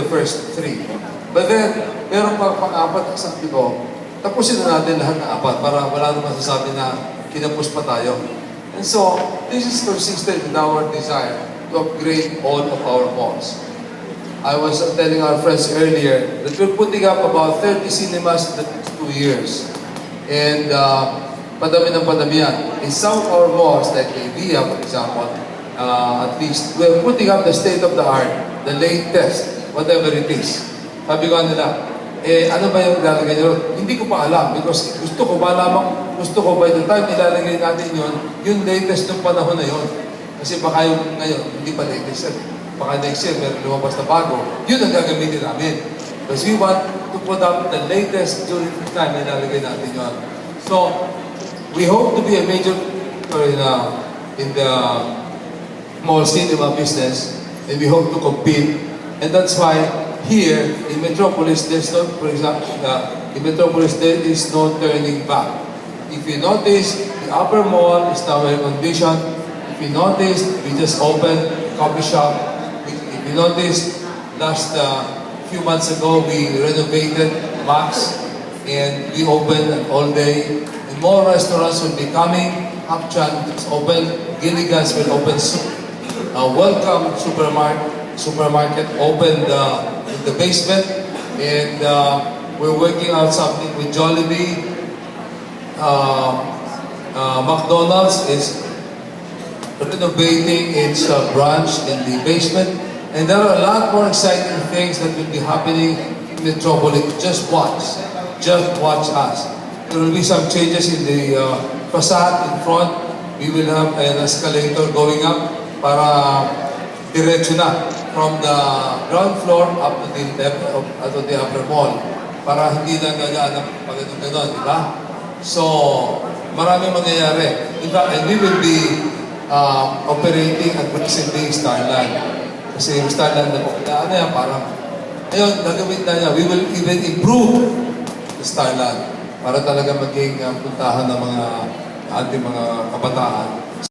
the first three. But then, meron pa pang-apat, sabi ko, tapusin na natin lahat ng apat para wala naman sasabi na kinapos pa tayo. And so, this is consistent with our desire to upgrade all of our malls. I was telling our friends earlier that we're putting up about 30 cinemas in the next 2 years. And padami ng padami yan. In some of our malls, like Via, for example, at least, we're putting up the state-of-the-art, the latest, whatever it is. Sabi ko nila, ano ba yung ilalagay nyo? Hindi ko pa alam because gusto ko by the time ilalagay natin yung latest ng panahon na yun. Kasi baka yung ngayon, hindi pa latest. Baka next year, meron lumabas na bago. Yun ang gagamitin namin. Because we want to put up the latest during the time na ilalagay natin yun. So, we hope to be a major in the mall cinema business, and we hope to compete. And that's why here in Metropolis, there's no, for example, in Metropolis there is no turning back. If you notice, the upper mall is now well conditioned. If you notice, we just opened a coffee shop. If you notice, last few months ago, we renovated Max, and we opened an all-day. And more restaurants will be coming. Hapchan is open. Gilligan's will open soon. Welcome supermarket opened in the basement, and we're working out something with Jollibee. McDonald's is renovating its branch in the basement, and there are a lot more exciting things that will be happening in Metropolis. Just watch us. There will be some changes in the facade in front. We will have an escalator going up para diretso na from the ground floor up to the level to the upper mall para hindi na gagaan ng pagano'n, di ba? So, marami mangyayari. In fact, and we will be operating aggressively Starland. Kasi yung Starland na ano yan, parang ayun, gagawin na niya. We will even improve the Starland para talaga maging puntahan ng mga ating mga kabataan.